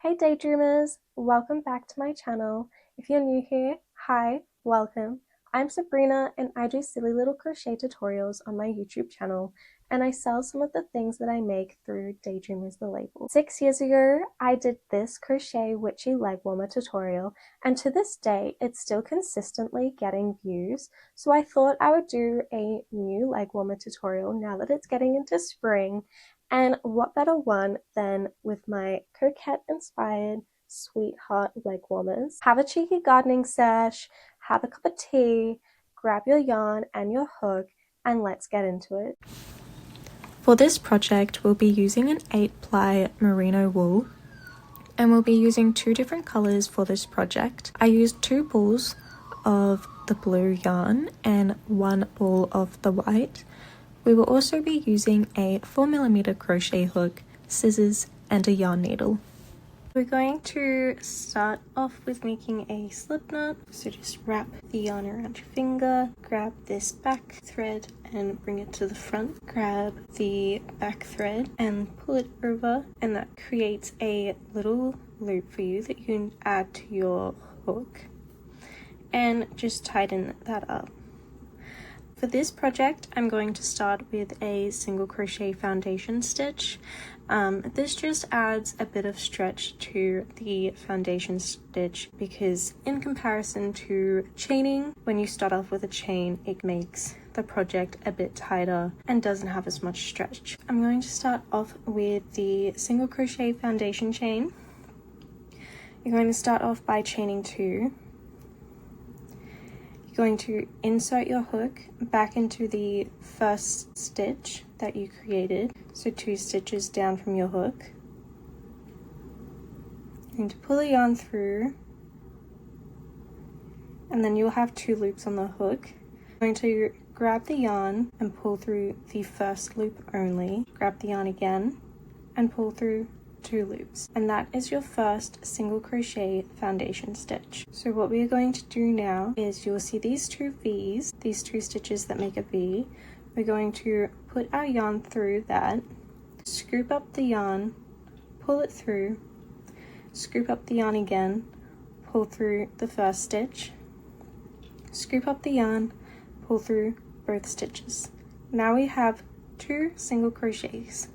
Hey daydreamers, welcome back to my channel. If you're new here, hi, welcome. I'm Sabrina and I do silly little crochet tutorials on my YouTube channel, and I sell some of the things that I make through Daydreamers the label. 6 years ago, I did this crochet witchy leg warmer tutorial, and to this day, it's still consistently getting views. So I thought I would do a new leg warmer tutorial now that it's getting into spring. And what better one than with my Coquette inspired sweetheart leg warmers. Have a cheeky gardening sesh, have a cup of tea, grab your yarn and your hook, and let's get into it. For this project, we'll be using an 8-ply merino wool, and we'll be using 2 different colors for this project. I used 2 balls of the blue yarn and 1 ball of the white. We will also be using a 4mm crochet hook, scissors, and a yarn needle. We're going to start off with making a slip knot. So just wrap the yarn around your finger, grab this back thread and bring it to the front. Grab the back thread and pull it over, and that creates a little loop for you that you can add to your hook, and just tighten that up. For this project, I'm going to start with a single crochet foundation stitch. This just adds a bit of stretch to the foundation stitch because in comparison to chaining, when you start off with a chain, it makes the project a bit tighter and doesn't have as much stretch. I'm going to start off with the single crochet foundation chain. You're going to start off by chaining 2. You're going to insert your hook back into the first stitch that you created, so 2 stitches down from your hook. You're going to pull the yarn through, and then you'll have 2 loops on the hook. You're going to grab the yarn and pull through the first loop only, grab the yarn again and pull through 2 loops, and that is your first single crochet foundation stitch. So what we are going to do now is you'll see these 2 V's, these 2 stitches that make a V. We're going to put our yarn through that, scoop up the yarn, pull it through, scoop up the yarn again, pull through the first stitch, scoop up the yarn, pull through both stitches. Now we have 2 single crochets.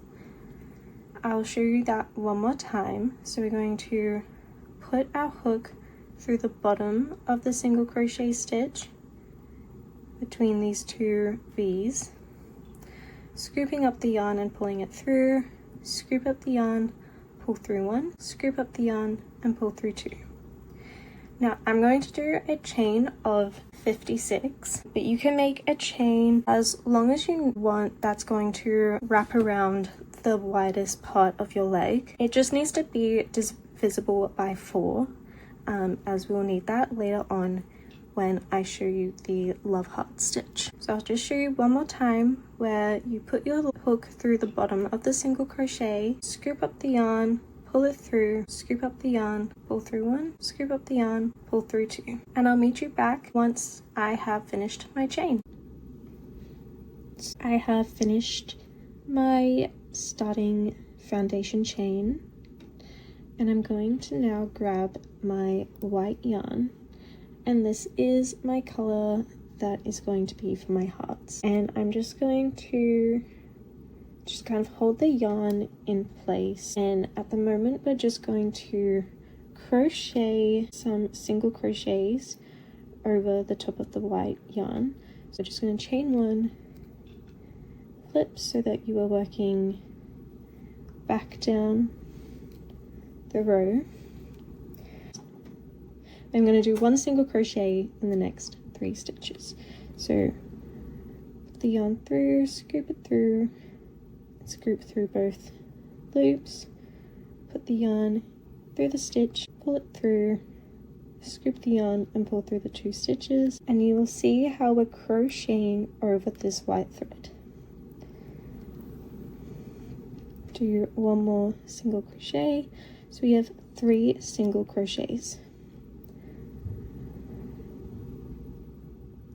I'll show you that one more time. So we're going to put our hook through the bottom of the single crochet stitch between these 2 V's, scooping up the yarn and pulling it through, scoop up the yarn, pull through 1, scoop up the yarn and pull through 2. Now I'm going to do a chain of 56, but you can make a chain as long as you want that's going to wrap around the widest part of your leg. It just needs to be divisible by 4, as we'll need that later on when I show you the love heart stitch. So I'll just show you one more time where you put your hook through the bottom of the single crochet, scoop up the yarn, pull it through, scoop up the yarn, pull through 1, scoop up the yarn, pull through 2. And I'll meet you back once I have finished my chain. I have finished my starting foundation chain, and I'm going to now grab my white yarn, and this is my color that is going to be for my hearts, and I'm just going to kind of hold the yarn in place, and at the moment we're just going to crochet some single crochets over the top of the white yarn. So just going to chain 1, flip so that you are working back down the row. I'm going to do 1 single crochet in the next 3 stitches. So put the yarn through, scoop it through, scoop through both loops, put the yarn through the stitch, pull it through, scoop the yarn and pull through the 2 stitches, and you will see how we're crocheting over this white thread. Do 1 more single crochet, so we have 3 single crochets.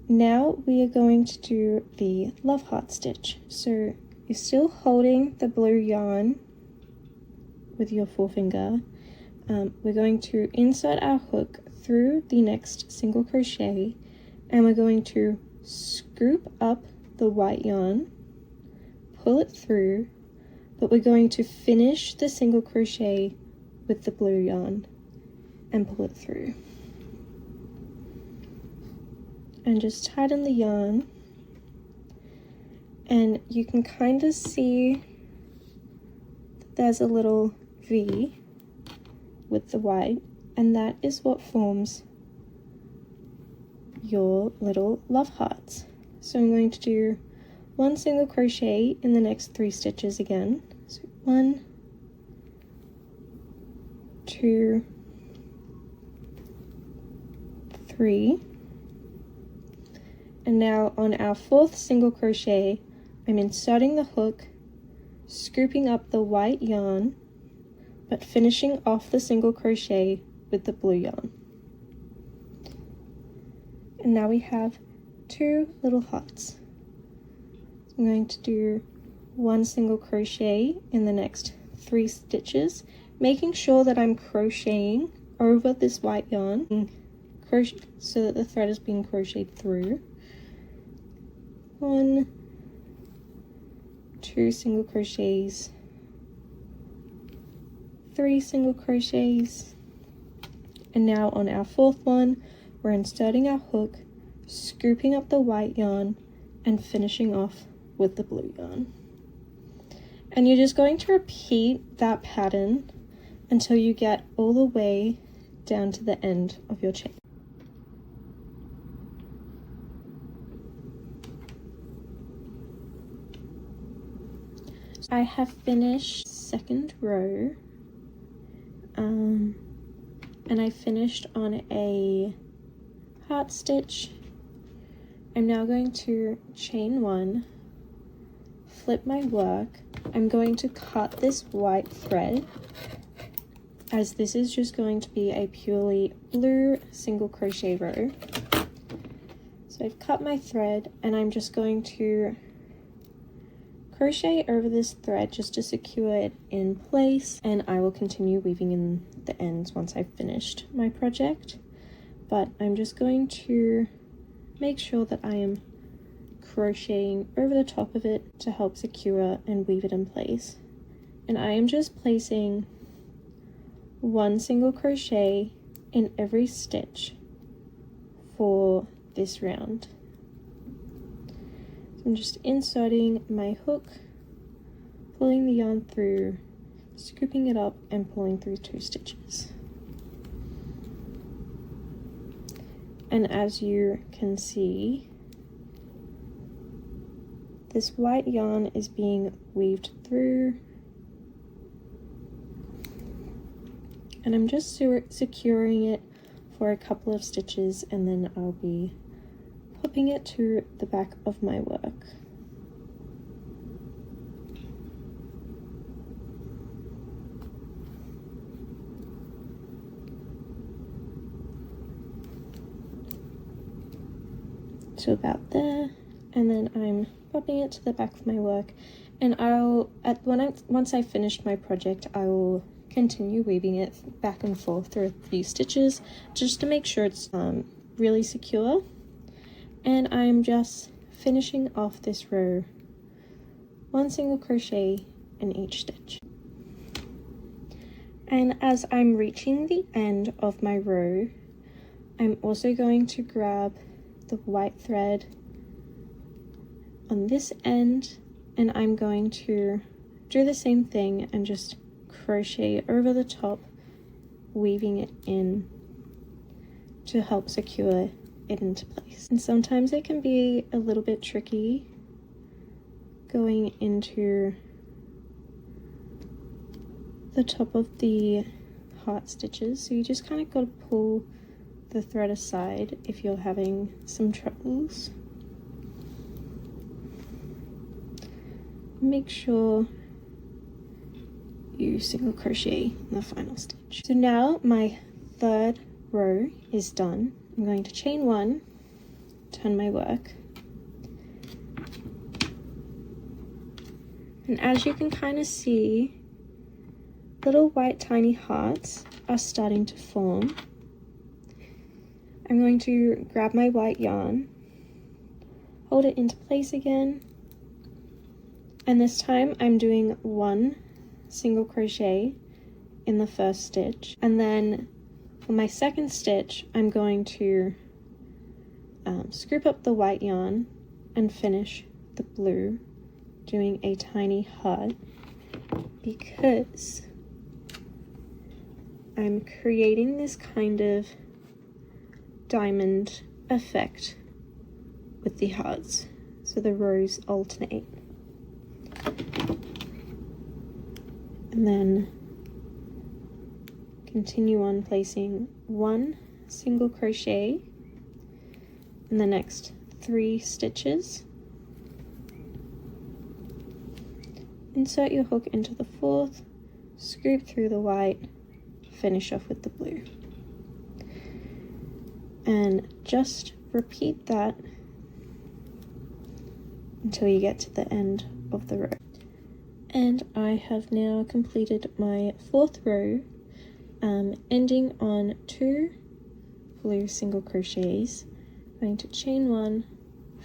Now we are going to do the love heart stitch. So you're still holding the blue yarn with your forefinger, we're going to insert our hook through the next single crochet, and we're going to scoop up the white yarn, pull it through, but we're going to finish the single crochet with the blue yarn and pull it through. And just tighten the yarn, and you can kind of see that there's a little V with the white, and that is what forms your little love hearts. So I'm going to do one single crochet in the next 3 stitches again. So 1, 2, 3, and now on our 4th single crochet, I'm inserting the hook, scooping up the white yarn, but finishing off the single crochet with the blue yarn. And now we have 2 little hearts. So I'm going to do 1 single crochet in the next 3 stitches, making sure that I'm crocheting over this white yarn so that the thread is being crocheted through. 1, 2 single crochets, 3 single crochets, and now on our 4th one, we're inserting our hook, scooping up the white yarn, and finishing off with the blue yarn. And you're just going to repeat that pattern until you get all the way down to the end of your chain. I have finished 2nd row, and I finished on a heart stitch. I'm now going to chain 1, flip my work. I'm going to cut this white thread, as this is just going to be a purely blue single crochet row. So I've cut my thread, and I'm just going to crochet over this thread just to secure it in place, and I will continue weaving in the ends once I've finished my project. But I'm just going to make sure that I am crocheting over the top of it to help secure and weave it in place. And I am just placing 1 single crochet in every stitch for this round. So I'm just inserting my hook, pulling the yarn through, scooping it up, and pulling through 2 stitches. And as you can see, this white yarn is being weaved through, and I'm just securing it for a couple of stitches, and then I'll be popping it to the back of my work. So about there, and then I'm popping it to the back of my work, and once I've finished my project, I will continue weaving it back and forth through a few stitches just to make sure it's really secure. And I'm just finishing off this row, 1 single crochet in each stitch. And as I'm reaching the end of my row, I'm also going to grab the white thread on this end, and I'm going to do the same thing and just crochet over the top, weaving it in to help secure it into place. And sometimes it can be a little bit tricky going into the top of the heart stitches, so you just kind of got to pull the thread aside if you're having some troubles. Make sure you single crochet in the final stitch. So now my 3rd row is done. I'm going to chain 1, turn my work, and as you can kind of see, little white tiny hearts are starting to form, I'm going to grab my white yarn, hold it into place again, and this time I'm doing 1 single crochet in the first stitch, and then for my second stitch I'm going to scoop up the white yarn and finish the blue, doing a tiny heart, because I'm creating this kind of diamond effect with the hearts, so the rows alternate. And then continue on placing 1 single crochet in the next 3 stitches. Insert your hook into the 4th, scoop through the white, finish off with the blue. And just repeat that until you get to the end of the row. And I have now completed my 4th row, ending on 2 blue single crochets. I'm going to chain 1,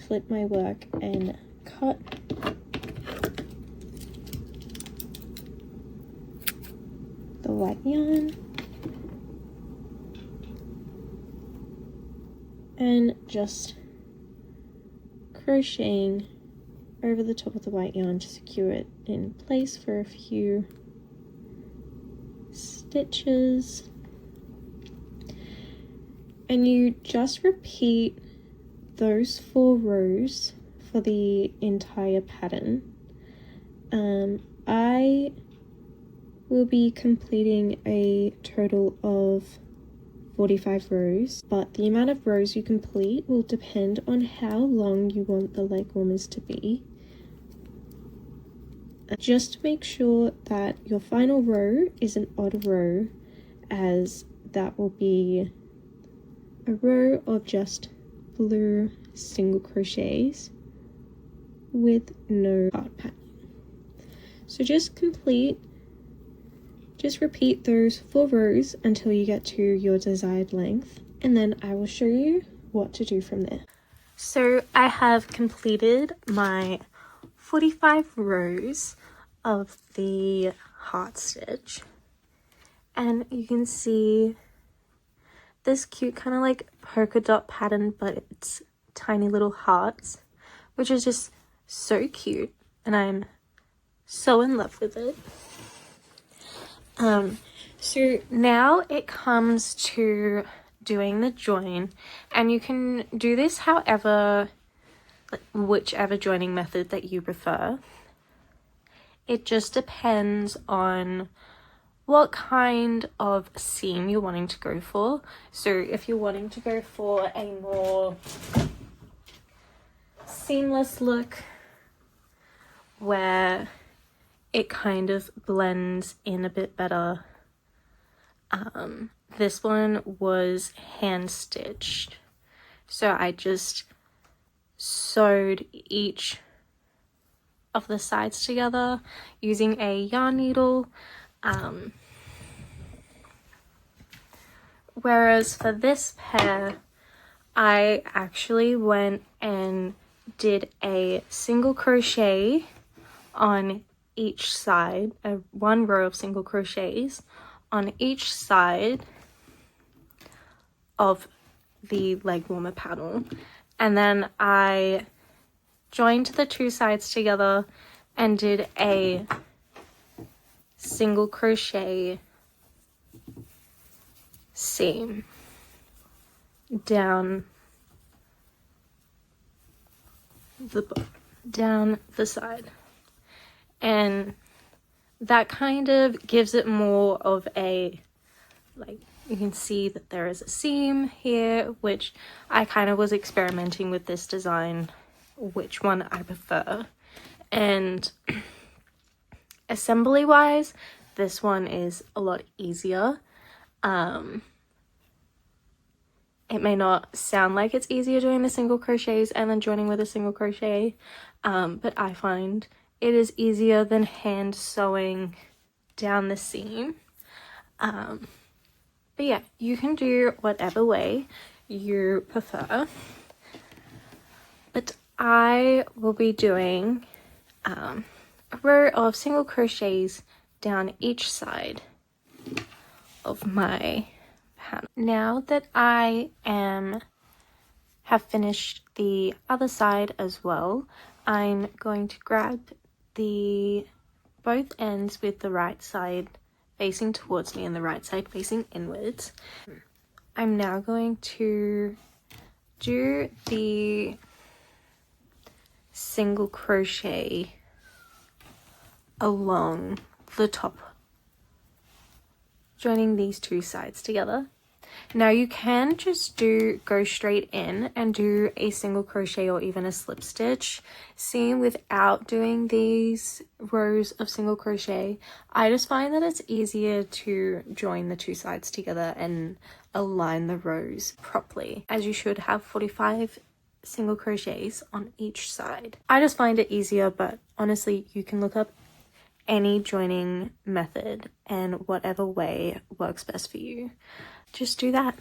flip my work, and cut the white yarn, and just crocheting over the top of the white yarn to secure it in place for a few stitches. And you just repeat those 4 rows for the entire pattern. I will be completing a total of 45 rows, but the amount of rows you complete will depend on how long you want the Legwarmers to be. Just make sure that your final row is an odd row, as that will be a row of just blue single crochets with no heart pattern. So just repeat those 4 rows until you get to your desired length, and then I will show you what to do from there. So I have completed my 45 rows of the heart stitch, and you can see this cute kind of like polka dot pattern, but it's tiny little hearts, which is just so cute, and I'm so in love with it. So now it comes to doing the join, and you can do this however, whichever joining method that you prefer. It just depends on what kind of seam you're wanting to go for. So if you're wanting to go for a more seamless look where it kind of blends in a bit better, this one was hand stitched, so I just sewed each of the sides together using a yarn needle, whereas for this pair I actually went and did a single crochet on each side, 1 row of single crochets on each side of the Legwarmer paddle, and then I joined the 2 sides together and did a single crochet seam down the side, and that kind of gives it more of a, like, you can see that there is a seam here, which I kind of was experimenting with this design, which one I prefer. And assembly wise, this one is a lot easier. It may not sound like it's easier doing the single crochets and then joining with a single crochet, but I find it is easier than hand sewing down the seam. But yeah, you can do whatever way you prefer. But I will be doing a row of single crochets down each side of my panel. Now that I have finished the other side as well, I'm going to grab both ends with the right side facing towards me and the right side facing inwards. I'm now going to do the single crochet along the top, joining these two sides together. Now you can just go straight in and do a single crochet or even a slip stitch. See, without doing these rows of single crochet, I just find that it's easier to join the two sides together and align the rows properly, as you should have 45 single crochets on each side. I just find it easier, but honestly, you can look up any joining method and whatever way works best for you, just do that.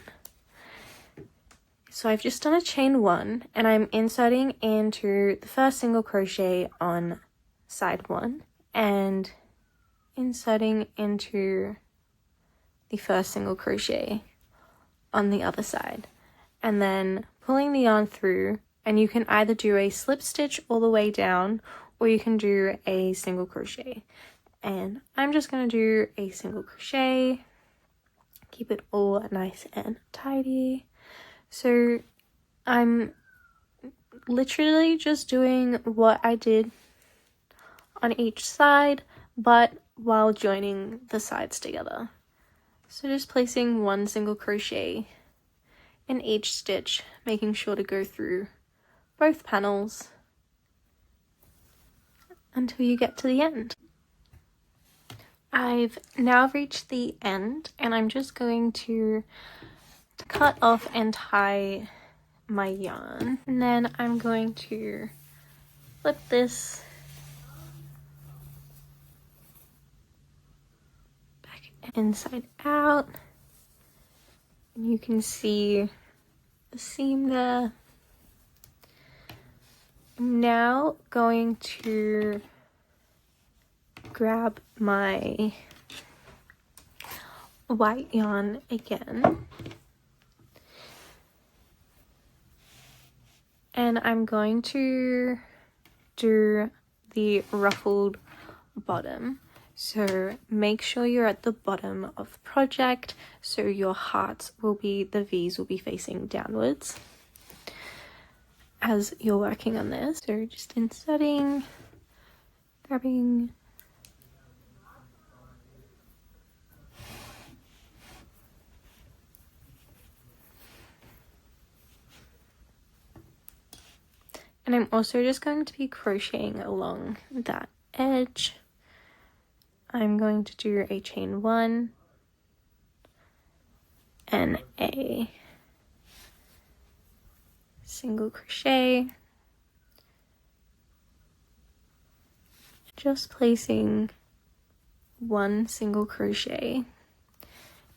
So I've just done a chain 1 and I'm inserting into the first single crochet on side 1 and inserting into the first single crochet on the other side, and then pulling the yarn through, and you can either do a slip stitch all the way down or you can do a single crochet. And I'm just going to do a single crochet, keep it all nice and tidy. So I'm literally just doing what I did on each side, but while joining the sides together. So just placing one single crochet in each stitch, making sure to go through both panels until you get to the end. I've now reached the end and I'm just going to cut off and tie my yarn, and then I'm going to flip this back inside out, and you can see the seam there. I'm now going to grab my white yarn again, and I'm going to do the ruffled bottom. So make sure you're at the bottom of the project so your hearts will be, the V's will be facing downwards as you're working on this. So just inserting, grabbing, and I'm also just going to be crocheting along that edge. I'm going to do a chain 1 and a single crochet, just placing one single crochet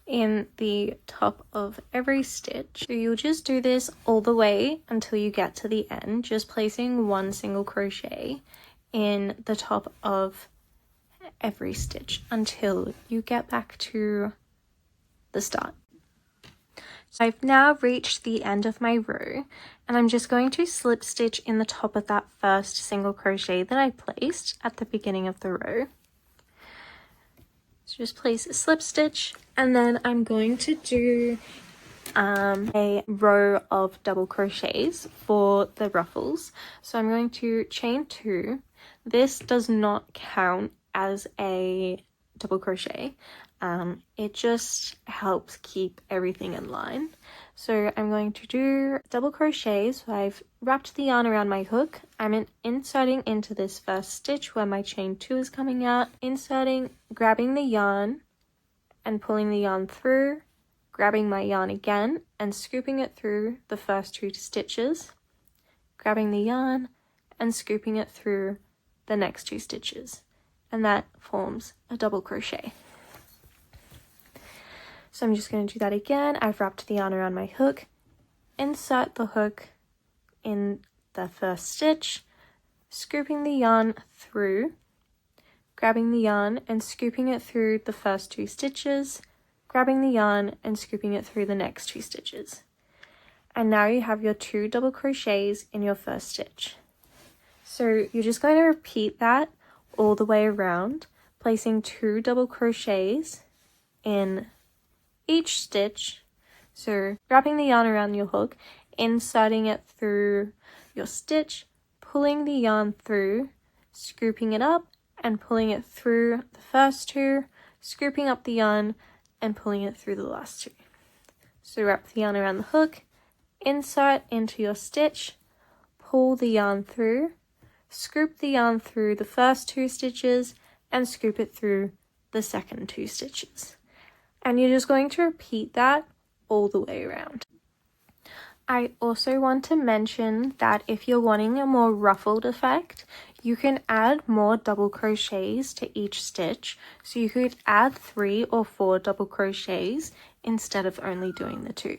in the top of every stitch. So you'll just do this all the way until you get to the end, just placing one single crochet in the top of every stitch until you get back to the start. So I've now reached the end of my row, and I'm just going to slip stitch in the top of that first single crochet that I placed at the beginning of the row. So just place a slip stitch, and then I'm going to do a row of double crochets for the ruffles. So I'm going to chain 2. This does not count as a double crochet. It just helps keep everything in line. So I'm going to do double crochets. So I've wrapped the yarn around my hook. I'm inserting into this first stitch where my chain 2 is coming out, inserting, grabbing the yarn and pulling the yarn through, grabbing my yarn again and scooping it through the first 2 stitches, grabbing the yarn and scooping it through the next 2 stitches, and that forms a double crochet. So I'm just going to do that again. I've wrapped the yarn around my hook, insert the hook in the first stitch, scooping the yarn through, grabbing the yarn and scooping it through the first 2 stitches, grabbing the yarn and scooping it through the next 2 stitches. And now you have your 2 double crochets in your first stitch. So you're just going to repeat that all the way around, placing 2 double crochets in each stitch. So wrapping the yarn around your hook, inserting it through your stitch, pulling the yarn through, scooping it up and pulling it through the first 2, scooping up the yarn and pulling it through the last 2. So wrap the yarn around the hook, insert into your stitch, pull the yarn through, scoop the yarn through the first 2 stitches and scoop it through the second 2 stitches. And you're just going to repeat that all the way around. I also want to mention that if you're wanting a more ruffled effect, you can add more double crochets to each stitch. So you could add 3 or 4 double crochets instead of only doing the 2.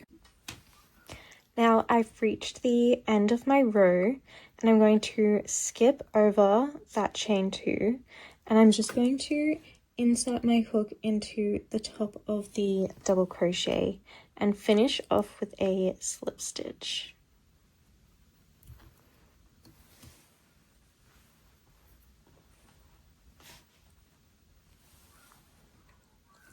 Now I've reached the end of my row and I'm going to skip over that chain 2 and I'm just going to insert my hook into the top of the double crochet and finish off with a slip stitch.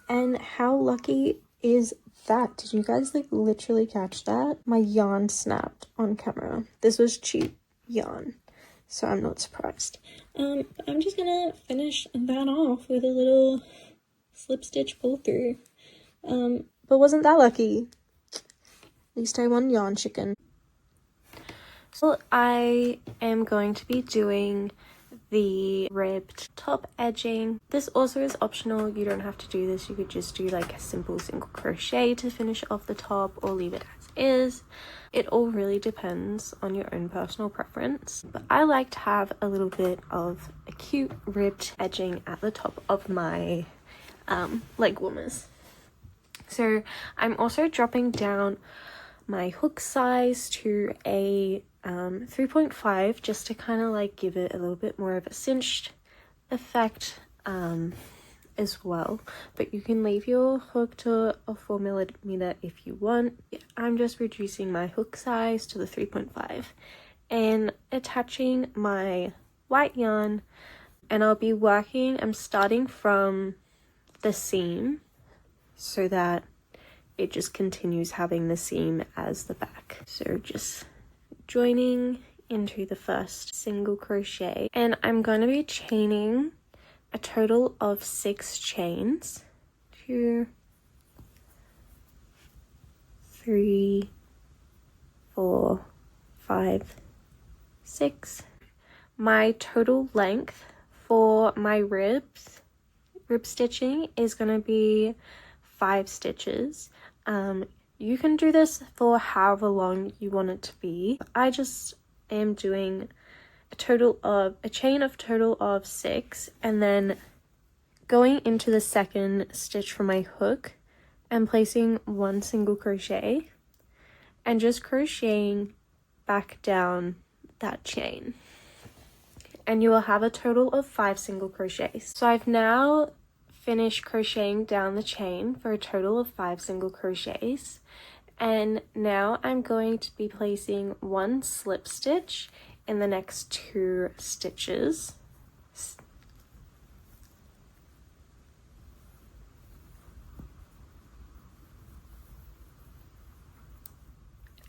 And how lucky is that? Did you guys like literally catch that? My yarn snapped on camera. This was cheap yarn, so I'm not surprised. I'm just gonna finish that off with a little slip stitch pull through. But wasn't that lucky? At least I won yarn chicken. So I am going to be doing the ribbed top edging. This also is optional. You don't have to do this. You could just do like a simple single crochet to finish off the top or leave it as is. It all really depends on your own personal preference, but I like to have a little bit of a cute ribbed edging at the top of my Legwarmers. So I'm also dropping down my hook size to a 3.5 just to kind of like give it a little bit more of a cinched effect as well, but you can leave your hook to a 4mm if you want. I'm just reducing my hook size to the 3.5 and attaching my white yarn, and I'm starting from the seam so that it just continues having the seam as the back. So just joining into the first single crochet, and I'm going to be chaining a total of 6 chains. 2, 3, 4, 5, 6. My total length for my rib stitching is going to be 5 stitches. You can do this for however long you want it to be. I just am doing a chain of total of 6 and then going into the second stitch from my hook and placing 1 single crochet and just crocheting back down that chain, and you will have a total of 5 single crochets. So I've now finished crocheting down the chain for a total of 5 single crochets, and now I'm going to be placing 1 slip stitch in the next 2 stitches.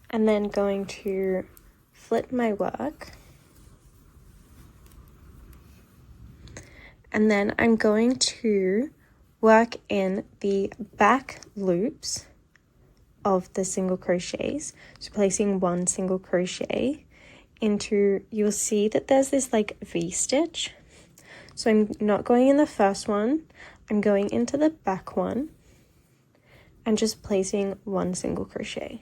And then going to flip my work. And then I'm going to work in the back loops of the single crochets. So placing 1 single crochet into, you'll see that there's this like V stitch. So I'm not going in the first one, I'm going into the back one and just placing 1 single crochet.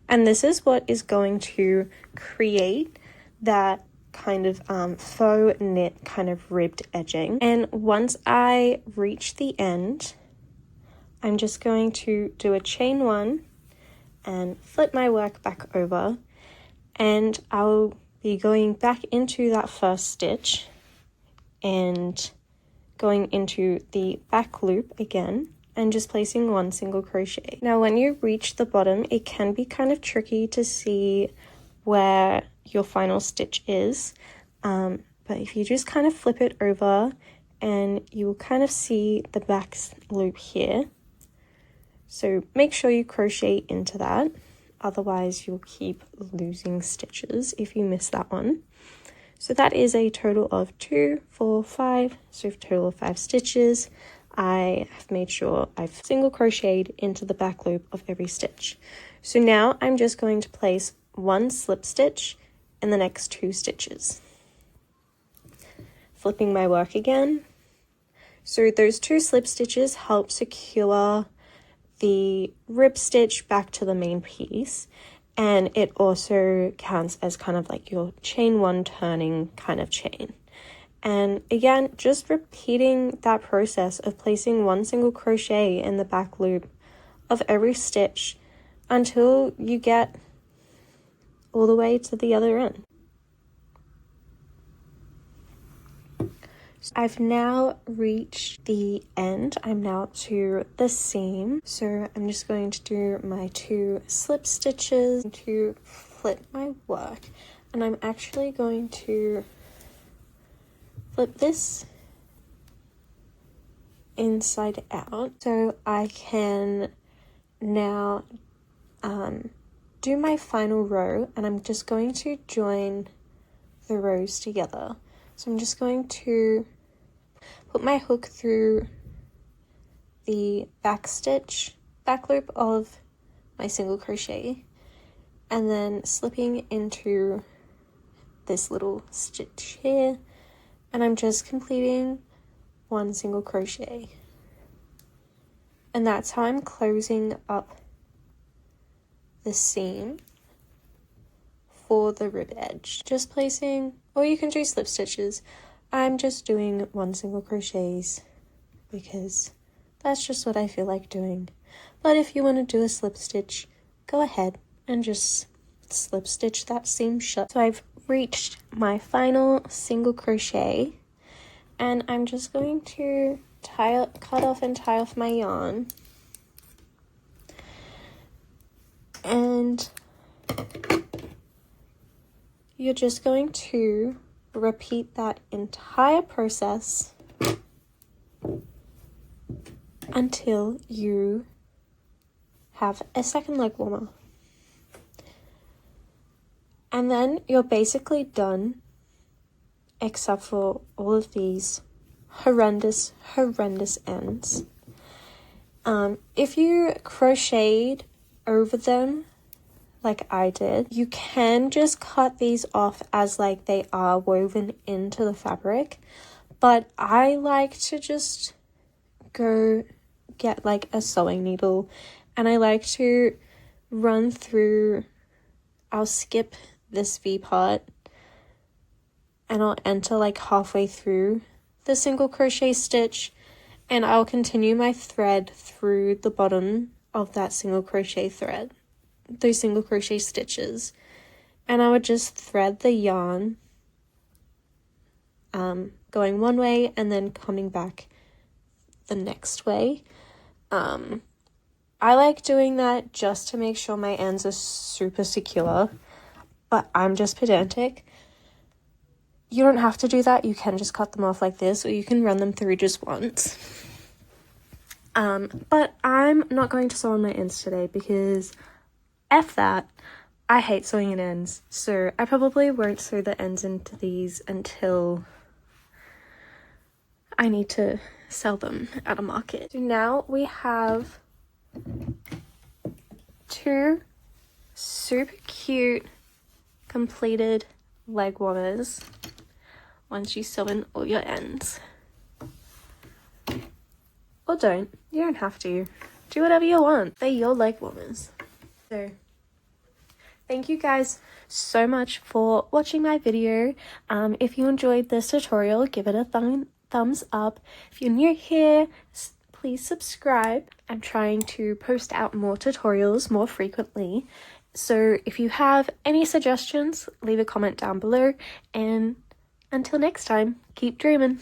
And this is what is going to create that kind of faux knit kind of ribbed edging. And once I reach the end, I'm just going to do a chain 1 and flip my work back over, and I'll be going back into that first stitch and going into the back loop again and just placing 1 single crochet. Now when you reach the bottom, it can be kind of tricky to see where your final stitch is, but if you just kind of flip it over, and you will kind of see the back loop here. So make sure you crochet into that, otherwise you'll keep losing stitches if you miss that one. So that is a total of 2, 4, 5, so a total of 5 stitches. I have made sure I've single crocheted into the back loop of every stitch. So now I'm just going to place 1 slip stitch in the next 2 stitches. Flipping my work again. So those 2 slip stitches help secure the rib stitch back to the main piece, and it also counts as kind of like your chain 1 turning kind of chain. And again, just repeating that process of placing 1 single crochet in the back loop of every stitch until you get all the way to the other end. I've now reached the end. I'm now up to the seam. So I'm just going to do my 2 slip stitches to flip my work. And I'm actually going to flip this inside out so I can now do my final row, and I'm just going to join the rows together. So I'm just going to put my hook through the back loop of my single crochet, and then slipping into this little stitch here, and I'm just completing 1 single crochet. And that's how I'm closing up the seam for the rib edge. Just placing, or you can do slip stitches. I'm just doing 1 single crochets because that's just what I feel like doing. But if you want to do a slip stitch, go ahead and just slip stitch that seam shut. So I've reached my final single crochet, and I'm just going to cut off and tie off my yarn. And you're just going to repeat that entire process until you have a second leg warmer. And then you're basically done, except for all of these horrendous ends. If you crocheted over them like I did, you can just cut these off as like they are woven into the fabric, but I like to just go get like a sewing needle, and I like to run through, I'll skip this V part and I'll enter like halfway through the single crochet stitch, and I'll continue my thread through the bottom of that single crochet thread, those single crochet stitches, and I would just thread the yarn going one way and then coming back the next way. I like doing that just to make sure my ends are super secure, but I'm just pedantic. You don't have to do that. You can just cut them off like this, or you can run them through just once. But I'm not going to sew on my ends today because F that. I hate sewing in ends, so I probably won't sew the ends into these until I need to sell them at a market. So now we have 2 super cute completed leg warmers once you sew in all your ends. Or don't. You don't have to. Do whatever you want. They're your leg warmers. So thank you guys so much for watching my video. If you enjoyed this tutorial, give it a thumbs up. If you're new here, please subscribe. I'm trying to post out more tutorials more frequently. So if you have any suggestions, leave a comment down below, and until next time, keep dreaming.